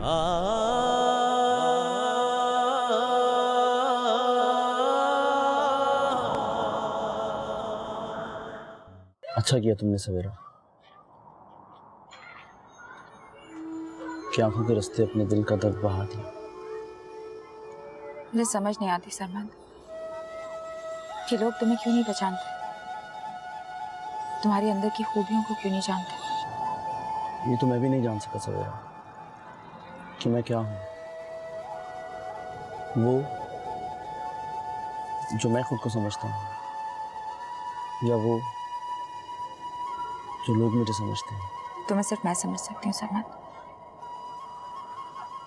अच्छा किया तुमने सवेरा कि आंखों के रास्ते अपने दिल का दर्द बहा दिया। मुझे समझ नहीं आती सरमद कि लोग तुम्हें क्यों नहीं पहचानते, तुम्हारे अंदर की खूबियों को क्यों नहीं जानते। ये तो मैं भी नहीं जान सका सवेरा कि मैं क्या हूँ, वो जो मैं खुद को समझता हूँ या वो जो लोग मुझे समझते हैं। तुम्हें सिर्फ मैं समझ सकती हूँ सरमद,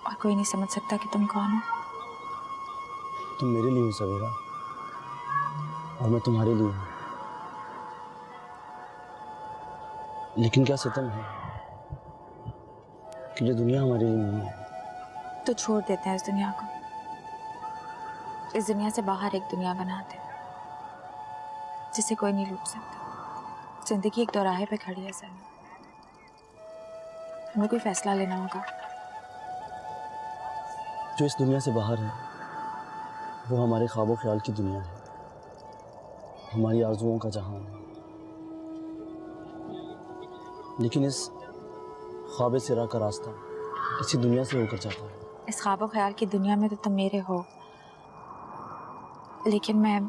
और कोई नहीं समझ सकता कि तुम कौन हो। तुम मेरे लिए हो सवेरा और मैं तुम्हारे लिए हूँ, लेकिन क्या सितम है कि ये दुनिया हमारे लिए नहीं है। तो छोड़ देते हैं इस दुनिया को, इस दुनिया से बाहर एक दुनिया बनाते हैं जिसे कोई नहीं लूट सकता। जिंदगी एक दौराहे पे खड़ी है सरमद, हमें कोई फैसला लेना होगा। जो इस दुनिया से बाहर है वो हमारे ख्वाबों ख्याल की दुनिया है, हमारी आरज़ुओं का जहान है। लेकिन इस ख्वाब सिरा का रास्ता इसी दुनिया से होकर जाता है। इस ख्वाब ख्याल की दुनिया में तो तुम मेरे हो, लेकिन मैं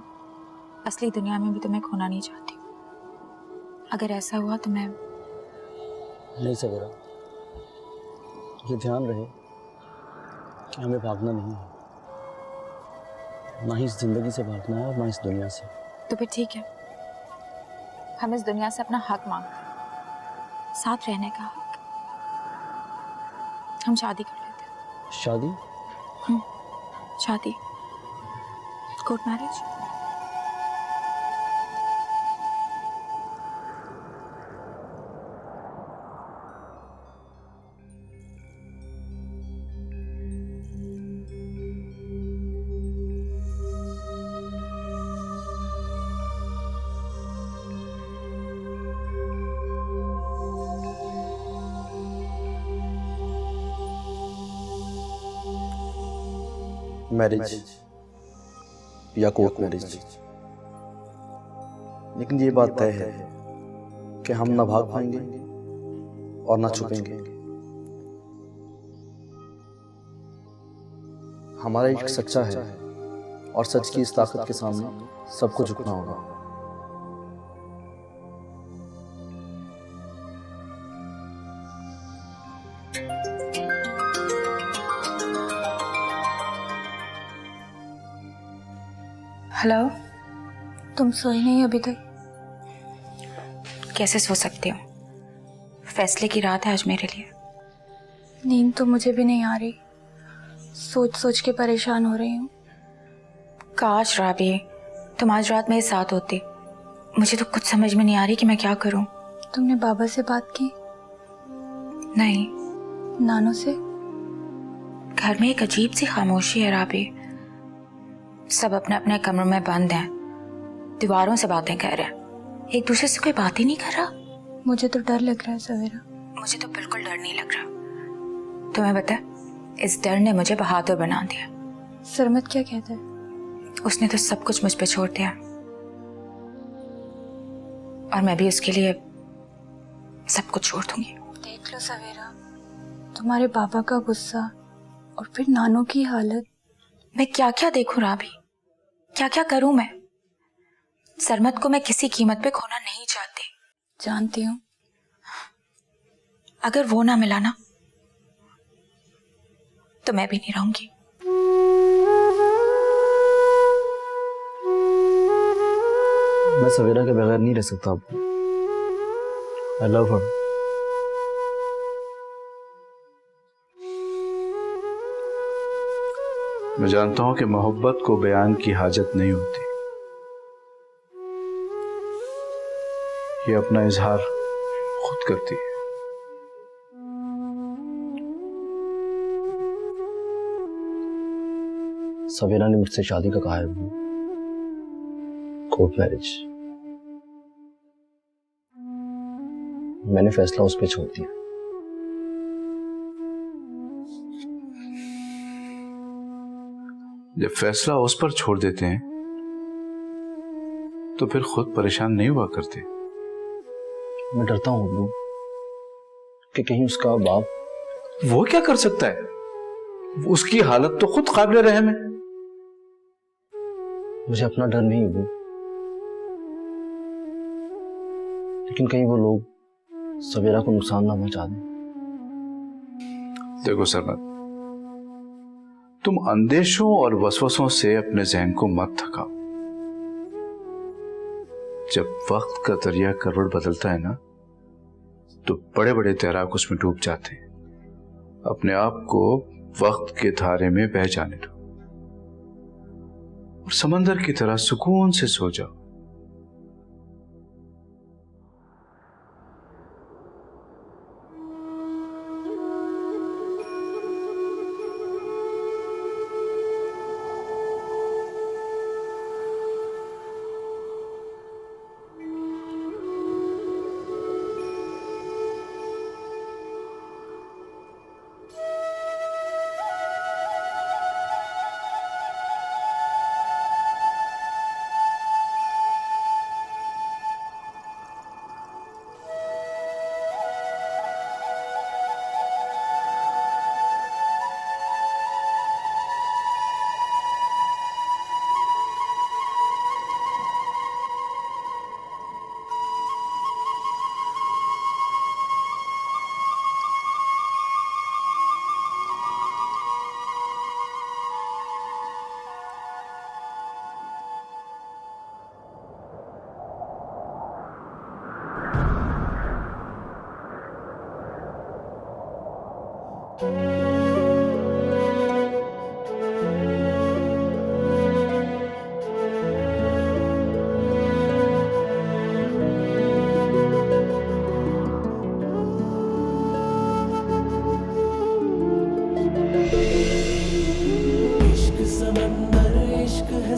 असली दुनिया में भी तुम्हें खोना नहीं चाहती। अगर ऐसा हुआ तो मैं नहीं सवेरा, ये ध्यान रहे कि हमें भागना नहीं है, ना ही इस जिंदगी से भागना है और ना इस दुनिया से। तो फिर ठीक है, हम इस दुनिया से अपना हक मांगते हैं, साथ रहने का हक। हम शादी कर लेते हैं। शादी? शादी, कोर्ट मैरिज। मैरिज या कोर्ट मैरिज, लेकिन ये बात तय है कि हम ना भाग पाएंगे और ना छुपेंगे। हमारा इश्क सच्चा है और सच की इस ताकत के सामने सबको झुकना होगा। हेलो, तुम सोई नहीं अभी तक? कैसे सो सकती हूँ? फैसले की रात है आज मेरे लिए। नींद तो मुझे भी नहीं आ रही, सोच सोच के परेशान हो रही हूँ। काश राबी तुम आज रात मेरे साथ होती। मुझे तो कुछ समझ में नहीं आ रही कि मैं क्या करूँ। तुमने बाबा से बात की? नहीं। नानू से? घर में एक अजीब सी खामोशी है राबी, सब अपने अपने कमरों में बंद हैं, दीवारों से बातें कर रहे हैं, एक दूसरे से कोई बात ही नहीं कर रहा। मुझे तो डर लग रहा है सवेरा। मुझे तो बिल्कुल डर नहीं लग रहा। तुम्हें पता है, इस डर ने मुझे बहादुर बना दिया। सरमत क्या कहता है? उसने तो सब कुछ मुझ पे छोड़ दिया, और मैं भी उसके लिए सब कुछ छोड़ दूंगी। देख लो सवेरा, तुम्हारे बाबा का गुस्सा और फिर नानू की हालत। मैं क्या क्या देखूं राबी, क्या क्या करूं मैं? सरमत को मैं किसी कीमत पे खोना नहीं चाहती। जानती हूँ। अगर वो ना मिला ना तो मैं भी नहीं रहूंगी। मैं सवेरा के बगैर नहीं रह सकता। आई लव हर। मैं जानता हूं कि मोहब्बत को बयान की हाजत नहीं होती, ये अपना इजहार खुद करती है। सवेरा ने मुझसे शादी का कहा है, कोर्ट मैरिज। मैंने फैसला उस पर छोड़ दिया। जब फैसला उस पर छोड़ देते हैं तो फिर खुद परेशान नहीं हुआ करते। मैं डरता हूँ अब्बू कि कहीं उसका बाप। वो क्या कर सकता है? उसकी हालत तो खुद काबिल रहम है। मुझे अपना डर नहीं अब्बू, लेकिन कहीं वो लोग सवेरा को नुकसान ना पहुंचा दें। देखो सरमद, तुम अंदेशों और वसवसों से अपने जहन को मत थकाओ। जब वक्त का दरिया करवट बदलता है ना, तो बड़े बड़े तैराक उसमें डूब जाते हैं। अपने आप को वक्त के धारे में बह जाने दो और समंदर की तरह सुकून से सो जाओ।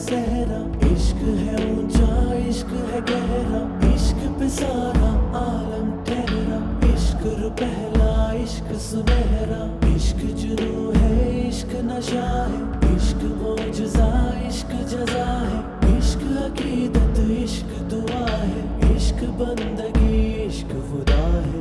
सहरा इश्क है ऊंचा, इश्क है गहरा, इश्क पे सारा आलम ठहरा। इश्क रुपहला, इश्क सुनहरा, इश्क जुनू है, इश्क नशा है, इश्क मौजज़ा, इश्क जज़ा है, इश्क अकीदत, इश्क दुआ है, इश्क बंदगी, इश्क खुदा है।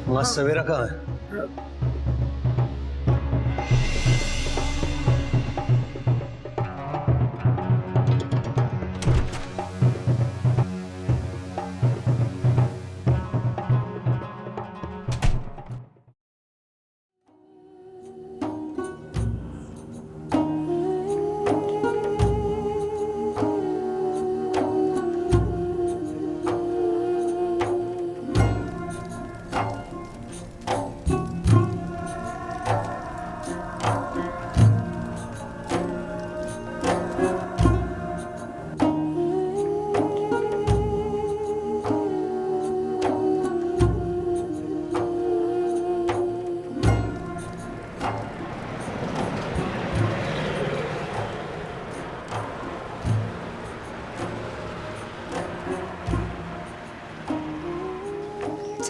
वहाँ सवेरा कहाँ है?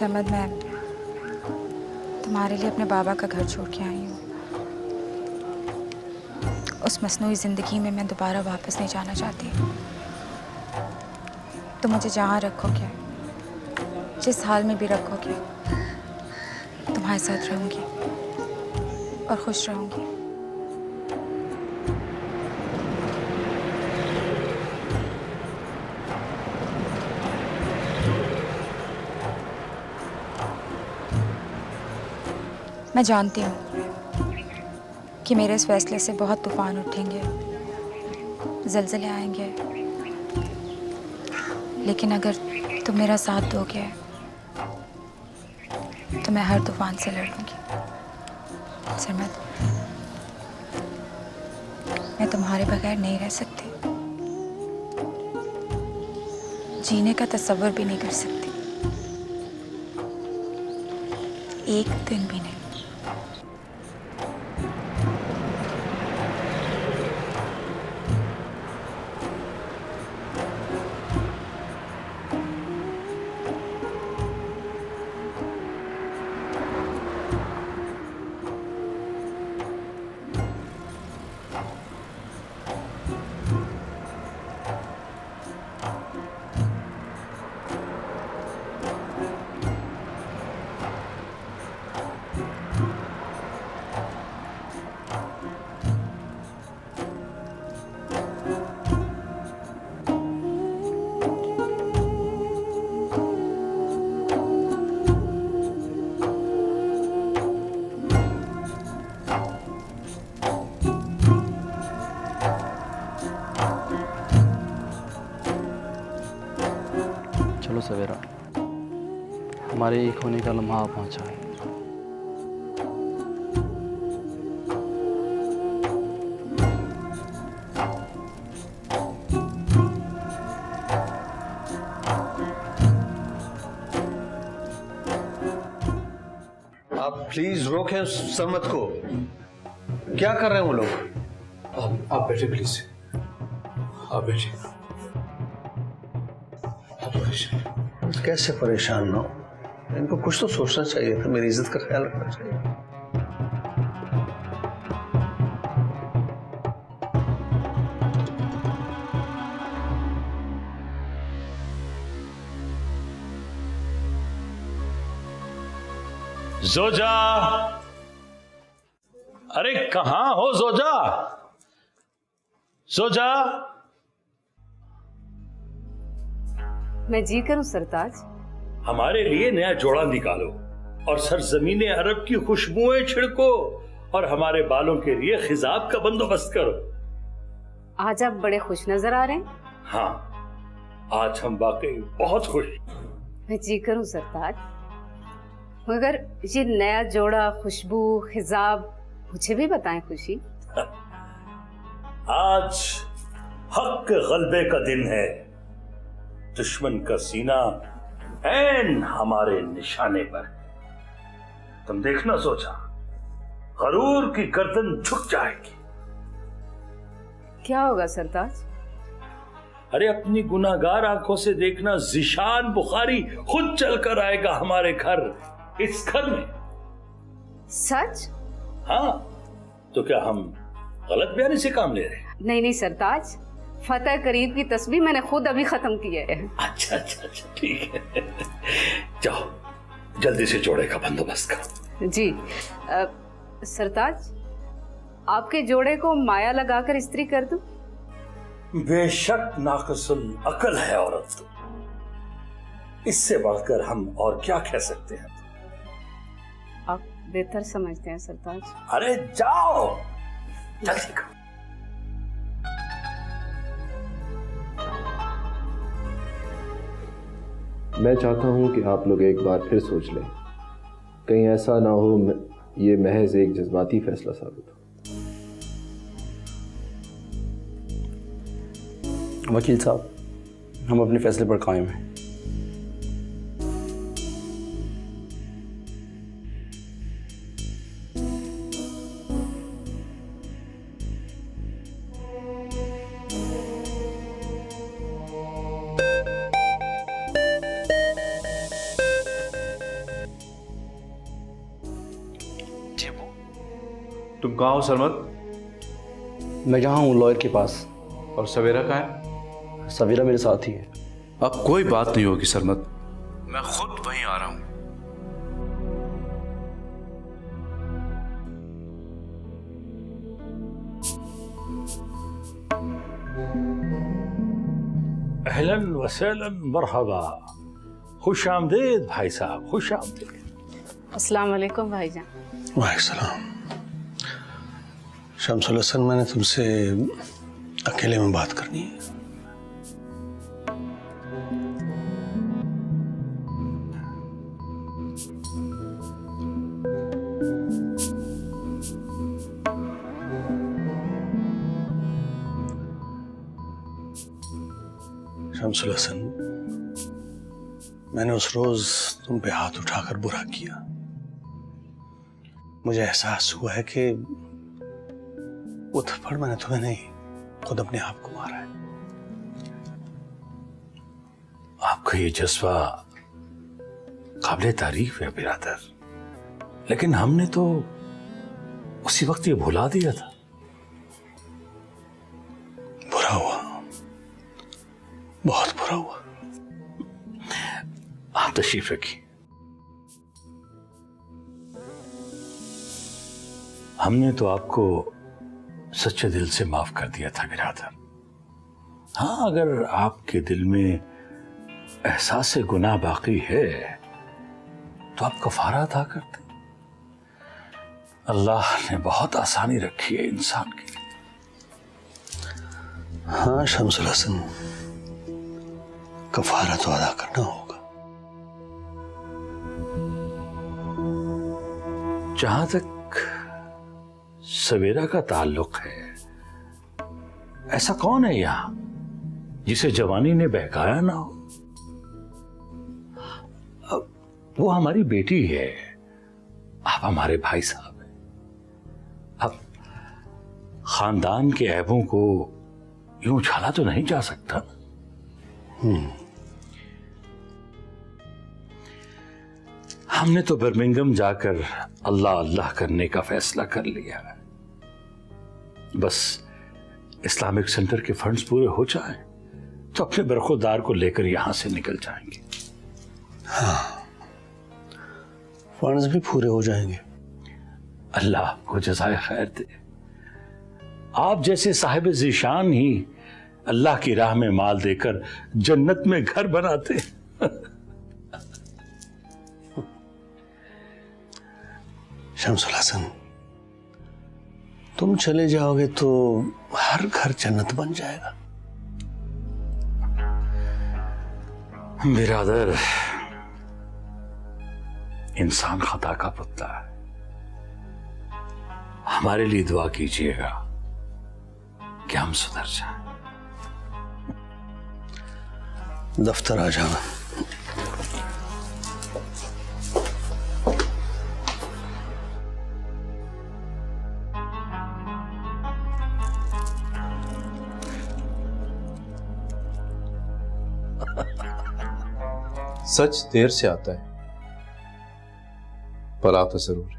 समझ मैं तुम्हारे लिए अपने बाबा का घर छोड़ के आई हूँ। उस मसनूई ज़िंदगी में मैं दोबारा वापस नहीं जाना चाहती। तुम मुझे जहाँ रखोगे, जिस हाल में भी रखोगे, तुम्हारे साथ रहूँगी और खुश रहूँगी। मैं जानती हूँ कि मेरे इस फैसले से बहुत तूफान उठेंगे, ज़लज़ले आएंगे, लेकिन अगर तुम मेरा साथ दोगे तो मैं हर तूफान से लड़ूंगी। सरमद, मैं तुम्हारे बगैर नहीं रह सकती, जीने का तसव्वुर भी नहीं कर सकती, एक दिन भी नहीं। चलो सवेरा, हमारे एक होने का लम्हा पहुंचा है। आप प्लीज रोकें सरमद को। क्या कर रहे हैं वो लोग? आप बैठे प्लीज, आप बैठिए। आप परेशान कैसे परेशान ना हो? इनको कुछ तो सोचना चाहिए था, मेरी इज्जत का ख्याल रखना चाहिए। जोजा, अरे कहाँ हो जोजा? जोजा, मैं जी करूं सरताज। हमारे लिए नया जोड़ा निकालो और सरजमीन अरब की खुशबुएं छिड़को और हमारे बालों के लिए खिजाब का बंदोबस्त करो। आज आप बड़े खुश नजर आ रहे हैं। हाँ, आज हम वाकई बहुत खुश। मैं जी करूं सरताज, मगर ये नया जोड़ा, खुशबू, खिजाब मुझे भी बताएं खुशी। आज हक के गलबे का दिन है। दुश्मन का सीना ऐन हमारे निशाने पर। तुम देखना सोचा, गरूर की गर्दन झुक जाएगी। क्या होगा सरताज? अरे अपनी गुनाहगार आंखों से देखना, जिशान बुखारी खुद चलकर आएगा हमारे घर, इस घर में। सच? हाँ, तो क्या हम गलत बयानी से काम ले रहे हैं? नहीं नहीं सरताज, फतेह करीब की तस्बीह मैंने खुद अभी खत्म की है। अच्छा अच्छा अच्छा, ठीक है। जाओ जल्दी से जोड़े का बंदोबस्त करो। जी सरताज, आपके जोड़े को माया लगाकर इस्त्री कर दूं? बेशक नाक़िसुल अकल है औरत, इससे बढ़कर हम और क्या कह सकते हैं? आप बेहतर समझते हैं सरताज। अरे जाओ जल्दी करो। मैं चाहता हूं कि आप लोग एक बार फिर सोच लें, कहीं ऐसा ना हो ये महज एक जज्बाती फैसला साबित हो। वकील साहब, हम अपने फैसले पर कायम हैं। कहाँ हो सरमत? मैं जहाँ हूँ लॉयर के पास। और सवेरा कहाँ है? सवेरा मेरे साथ ही है। अब कोई बात नहीं होगी सरमत, मैं खुद वहीं आ रहा हूँ। अहलन वसहलन मरहबा, खुश आमदीद भाई साहब, खुश आमदीद। अस्सलाम वालेकुम भाईजान। वालेकुम। शमसुल हसन, मैंने तुमसे अकेले में बात करनी है। शमसुल हसन, मैंने उस रोज तुम पे हाथ उठाकर बुरा किया। मुझे एहसास हुआ है कि वो थप्पड़ मैंने तुम्हें नहीं, खुद अपने आप को मारा है। आपका ये जज्बा काबिले तारीफ है बिरादर, लेकिन हमने तो उसी वक्त ये भुला दिया था। बुरा हुआ, बहुत बुरा हुआ। आप तशरीफ रखिए। हमने तो आपको सच्चे दिल से माफ कर दिया था बिरादर। हाँ, अगर आपके दिल में एहसास गुनाह बाकी है तो आप कफारा अदा करते। अल्लाह ने बहुत आसानी रखी है इंसान की। हाँ शमसुल हसन, कफारा तो अदा करना होगा। जहां तक सवेरा का ताल्लुक है, ऐसा कौन है यहां जिसे जवानी ने बहकाया ना हो? वो हमारी बेटी है, आप हमारे भाई साहब हैं। अब खानदान के ऐबों को यूं उछाला तो नहीं जा सकता। हमने तो बर्मिंघम जाकर अल्लाह अल्लाह करने का फैसला कर लिया है। बस इस्लामिक सेंटर के फंड्स पूरे हो जाएं तो अपने बरखुरदार को लेकर यहां से निकल जाएंगे। हाँ, फंड्स भी पूरे हो जाएंगे। अल्लाह आपको जज़ाए खैर दे। आप जैसे साहिब ज़ीशान ही अल्लाह की राह में माल देकर जन्नत में घर बनाते। शमसुल हसन, तुम चले जाओगे तो हर घर जन्नत बन जाएगा। बिरादर, इंसान खता का पुतला है। हमारे लिए दुआ कीजिएगा कि हम सुधर जाएं। दफ्तर आ जाना। सच देर से आता है पर आता जरूर है।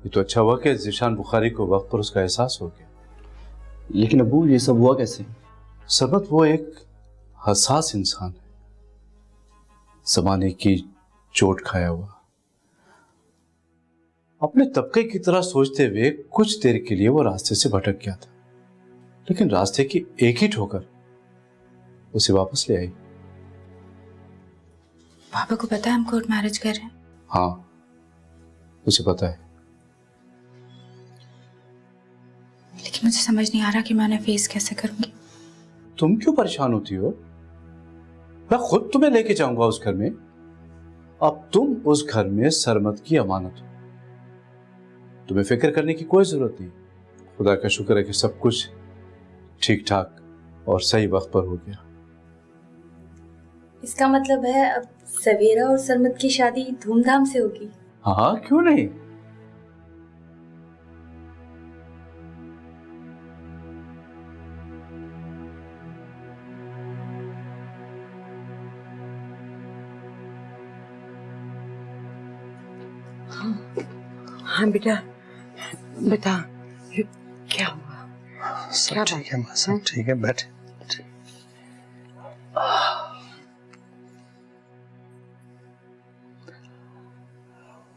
ये तो अच्छा हुआ कि ज़ीशान बुखारी को वक्त पर उसका एहसास हो गया। लेकिन अब्बू, ये सब हुआ कैसे? सरबत वो एक हसास इंसान है, ज़माने की चोट खाया हुआ। अपने तबके की तरह सोचते हुए कुछ देर के लिए वो रास्ते से भटक गया था, लेकिन रास्ते की एक ही ठोकर उसे वापस ले आई। पापा को पता है हम कोर्ट मैरिज कर रहे हैं? हाँ, उसे पता है। लेकिन मुझे समझ नहीं आ रहा कि मैं उन्हें फेस कैसे करूंगी। तुम क्यों परेशान होती हो? मैं खुद तुम्हें लेके जाऊंगा उस घर में। अब तुम उस घर में सरमत की अमानत हो, तुम्हें फिक्र करने की कोई जरूरत नहीं। खुदा का शुक्र है कि सब कुछ ठीक ठाक और सही वक्त पर हो गया। इसका मतलब है अब सवेरा और सरमत की शादी धूमधाम से होगी। हाँ, क्यों नहीं। हाँ बेटा, बता क्या हुआ? सब ठीक है माँ, सब ठीक है, बैठे।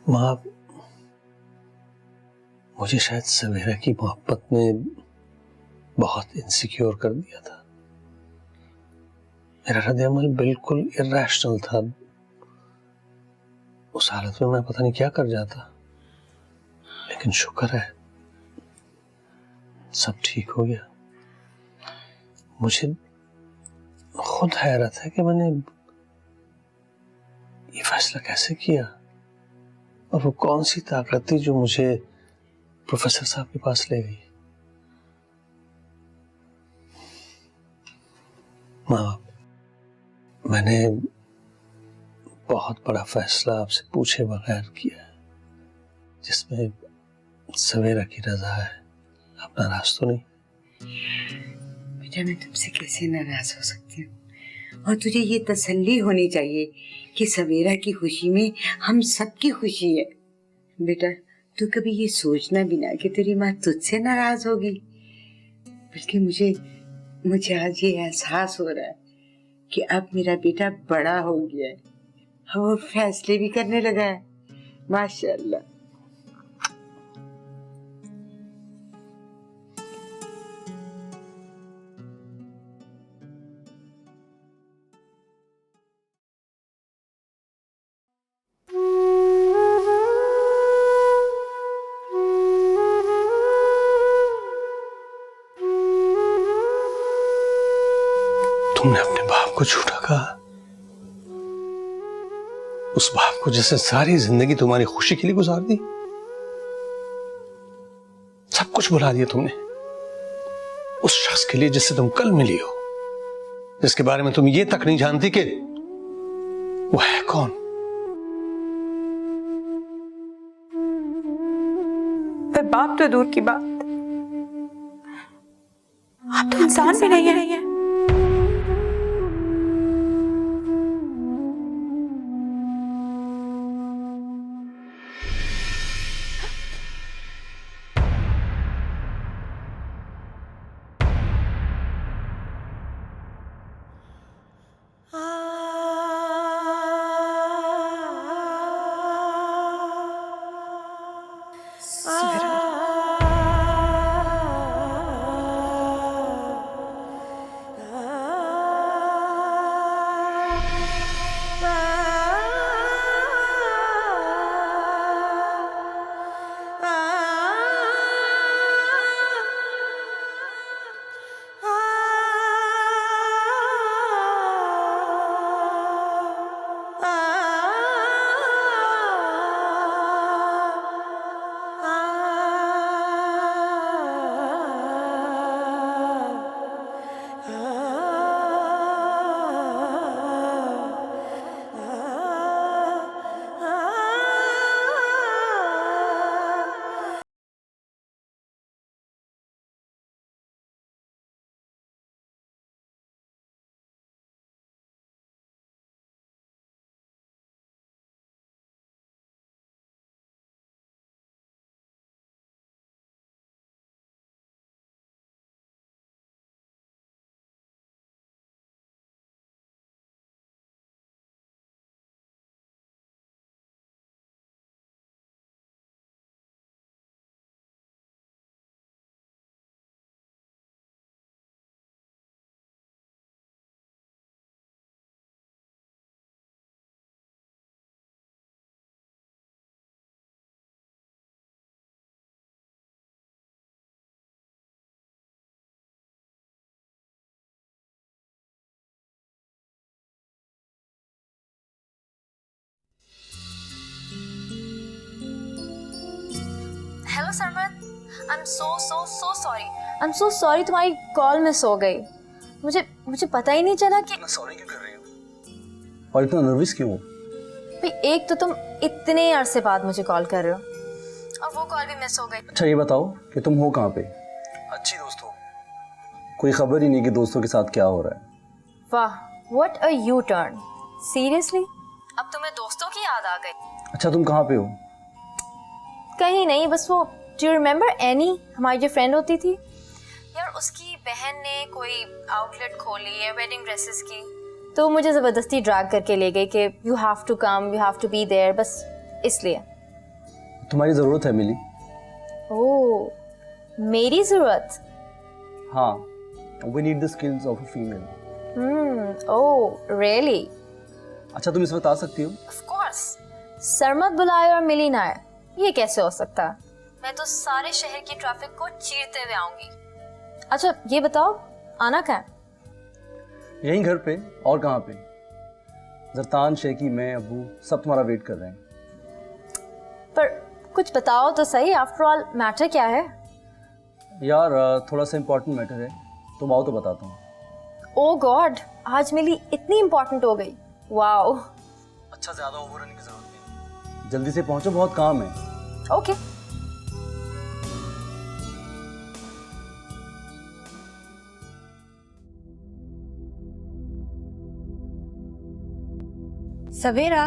माँ, मुझे शायद सवेरा की मोहब्बत ने बहुत इनसिक्योर कर दिया था। मेरा रद्द-ए-अमल बिल्कुल इर्रेशनल था। उस हालत में मैं पता नहीं क्या कर जाता, लेकिन शुक्र है सब ठीक हो गया। मुझे खुद हैरत है कि मैंने ये फैसला कैसे किया, और वो कौन सी ताकत थी जो मुझे प्रोफेसर साहब के पास ले गई। माँ, मैंने बहुत बड़ा फैसला आपसे पूछे बगैर किया है, जिसमें सवेरा की रजा है। आप नाराज तो नहीं? बेटा मैं तुमसे कैसे नाराज हो सकती हूँ, और तुझे ये तसल्ली होनी चाहिए कि सवेरा की खुशी में हम सबकी खुशी है। बेटा तू कभी ये सोचना भी ना कि तेरी माँ तुझसे नाराज होगी, बल्कि मुझे आज ये एहसास हो रहा है कि अब मेरा बेटा बड़ा हो गया है, वो फैसले भी करने लगा है। माशाल्लाह। तुमने अपने बाप को झूठा कहा, उस बाप को जिसने सारी जिंदगी तुम्हारी खुशी के लिए गुजार दी। सब कुछ भुला दिया तुमने उस शख्स के लिए जिससे तुम कल मिली हो, जिसके बारे में तुम ये तक नहीं जानती कि वो है कौन। पर बाप तो दूर की बात, आप तो इंसान भी नहीं है। Hello Sarmat, I am so sorry तुम्हारी कॉल मिस हो गई। मुझे पता ही नहीं चला कि सॉरी क्यों कर रही हो और इतना नर्वस क्यों हो? भाई एक तो तुम इतने अरसे बाद मुझे कॉल कर रहे हो और वो कॉल भी मिस हो गई। अच्छा ये बताओ कि तुम हो कहाँ पे? अच्छी दोस्त हो, कोई खबर ही नहीं कि दोस्तों के साथ क्या हो रहा है। वाह, what a U turn. Seriously अब तुम्हें दोस्तों की याद आ गई? अच्छा तुम कहाँ पे हो? कहीं नहीं, बस वो डू यू रिमेम्बर एनी, हमारी जो फ्रेंड होती थी यार, उसकी बहन ने कोई आउटलेट खोली है वेडिंग ड्रेसेस की, तो मुझे ज़बरदस्ती ड्रैग करके ले गई कि you have to come, you have to be there, बस इसलिए। तुम्हारी ज़रूरत है मिली। ओह, मेरी ज़रूरत? हाँ, we need the skills of a female. Oh really? अच्छा तुम इस वक्त आ सकती हो? Of course. सरमत बुलाए और मिली ना आए, ये कैसे हो सकता? मैं तो सारे शहर की ट्रैफिक को चीरते हुए आऊंगी। अच्छा ये बताओ, आना कहाँ है? यहीं घर पे, और कहाँ पे? जरतान, शेखी, मैं, अब्बू सब तुम्हारा वेट कर रहे हैं। पर कुछ बताओ तो सही, आफ्टर ऑल मैटर क्या है? यार थोड़ा सा इम्पोर्टेंट मैटर है, तुम आओ तो बताता हूँ। ओह गॉड, आज मिली इतनी इम्पोर्टेंट हो गई, वाओ। अच्छा ज़्यादा ओवर होने की ज़रूरत नहीं, जल्दी से पहुँचो, बहुत काम है। ओके। सवेरा,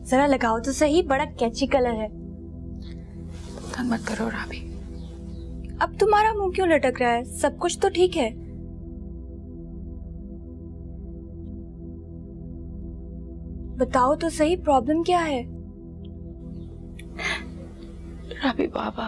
जरा लगाओ तो सही, बड़ा कैची कलर है। तंग मत करो राबी। अब तुम्हारा मुंह क्यों लटक रहा है? सब कुछ तो ठीक है। बताओ तो सही, प्रॉब्लम क्या है? राबी बाबा,